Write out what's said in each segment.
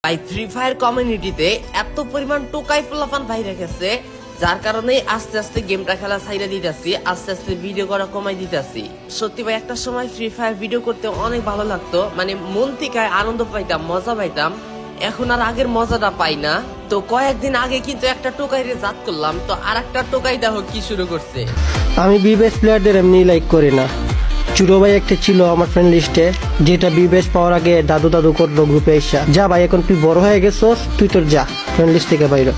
ভাই free fire কমিউনিটিতে এত পরিমাণ টোকাই পোলাপান ভাই রেখেছে, যার কারণে আস্তে আস্তে গেমটা খেলা ছাইরা দিতেছি, আস্তে আস্তে ভিডিও করা কমাই দিতেছি। সত্যি ভাই একটা সময় ফ্রি ফায়ার ভিডিও করতে অনেক ভালো লাগতো, মানে মন থেকে আনন্দ পাইতাম, মজা পাইতাম। এখন আর আগের মজাটা পাই না। তো কয়েকদিন আগে কিন্তু একটা টোকাই রে জাত করলাম, তো আর একটা টোকাই দেখো কি শুরু করছে। আমি বিবেস প্লেয়ারদের এমনি লাইক করি না। চুরো ভাই একটা ছিল আমার ফ্রেন্ড লিস্টে, যেটা বিবেস পাওয়ার আগে দাদু দাদু করলো গ্রুপে এসা। যা ভাই, এখন তুই বড় হয়ে গেছস, তুই তোর যা ফ্রেন্ড লিস্ট থেকে বাইরে।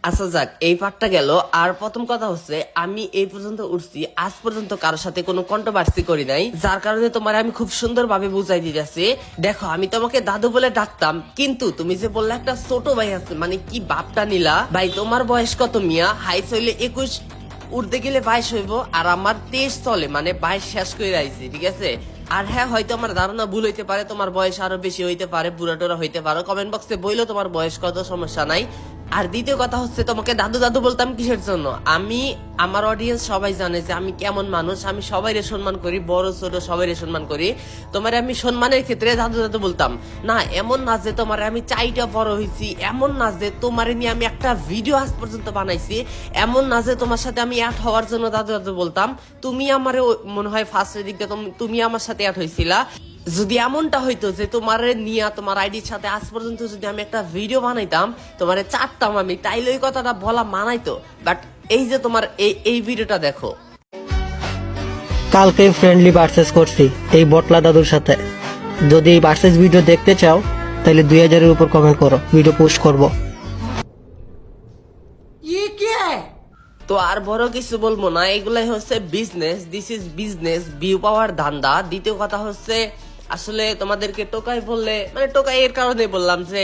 আচ্ছা যাক, এই পার্টটা গেল। আর প্রথম কথা হচ্ছে, আমি এই পর্যন্ত উঠছি, আজ পর্যন্ত কারোর সাথে কোনো কন্ট্রোভার্সি করি নাই, যার কারণে তোমার আমি খুব সুন্দরভাবে বুঝাই দিতেছি। দেখো, আমি তোমাকে দাদু বলে ডাকতাম, কিন্তু তুমি যে বললে একটা ছোট ভাই আছে, মানে কি বাপটা নিলা ভাই? তোমার বয়স কত মিয়া? হাই চলে 21, উঠতে গেলে 22 হইব, আর আমার 23 চলে, মানে 22 শেষ করে আইছি, ঠিক আছে? আর হ্যাঁ, হয়তো আমার ধারণা ভুল হইতে পারে, তোমার বয়স আরো বেশি হইতে পারে, বুড়া টোরা হইতে পারো। কমেন্ট বক্সে বইলো তোমার বয়স কত, সমস্যা নাই। আর দ্বিতীয় কথা হচ্ছে, তোমাকে দাদু দাদু বলতাম কিসের জন্য? আমি, আমার অডিয়েন্স সবাই জানে যে আমি কেমন মানুষ, আমি সবাইরে সম্মান করি, বড় ছোট সবাইরে সম্মান করি। তোমার আমি সম্মানের ক্ষেত্রে দাদু দাদু বলতাম না। এমন না যে তোমার আমি চাইটা বড় হয়েছি, এমন না যে তোমার নিয়ে আমি একটা ভিডিও আজ পর্যন্ত বানাইছি, এমন না যে তোমার সাথে আমি অ্যাড হওয়ার জন্য দাদু দাদু বলতাম। তুমি আমারে মনে হয় ফার্স্টের দিক দিয়ে তুমি আমার সাথে অ্যাড হয়েছিলা। যদি এমনটা হইতো যে তোমার নিয়ে তোমার আইডির সাথে আজ পর্যন্ত যদি আমি একটা ভিডিও বানাইতাম, তোমারে চাটতাম আমি, তাইলে ওই কথাটা বলা মানাইতো। বাট এই যে তোমার এই ভিডিওটা দেখো। কালকে ফ্রেন্ডলি ভার্সেস করছি এই বটলা দাদুর সাথে। যদি এই ভার্সেস ভিডিও দেখতে চাও তাহলে 2000-এর উপর কমেন্ট করো, ভিডিও পোস্ট করব। তো আর বড় কিছু বলবো না, এগুলাই হচ্ছে business, this is business, view পাওয়ার ধান্দা। দ্বিতীয় কথা হচ্ছে, আসলে তোমাদেরকে টোকাই বললে, মানে টোকাই এর কারণে বললাম যে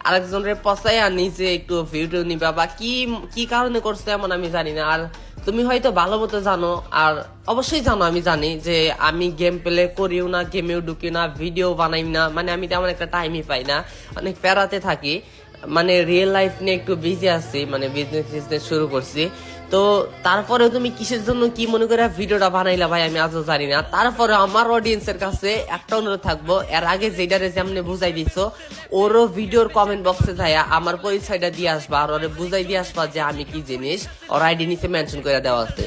আরেকজনের পচাই আনি যে একটু ভিডিও নিবা, বা কি কি কারণে করছে এমন আমি জানি না। আর তুমি হয়তো ভালো মতো জানো, আর অবশ্যই জানো, আমি জানি যে আমি গেম প্লে করিও না, গেমেও ঢুকি না, ভিডিও বানাই না, মানে আমি তেমন একটা টাইমই পাই না, অনেক প্যারাতে থাকি, মানে রিয়েল লাইফ নিয়ে একটু বিজি আছি, মানে বিজনেস শুরু করছি। তো তারপরে তুমি কিসের জন্য কি মনে করে ভিডিওটা বানাইলা ভাই, আমি আজও জানি না। তারপরে আমার অডিয়েন্সের কাছে একটা অনুরোধ থাকবো, এর আগে যেটারে যেমনি বুঝাই দিছো, ওরও ভিডিওর কমেন্ট বক্সে যায় আমার পরিচয়টা দিয়ে আসবা, আর ওরে বুঝাই দিয়ে আসবা যে আমি কি জিনিস, ওর আইডি নিচে মেনশন করে দেওয়া আছে।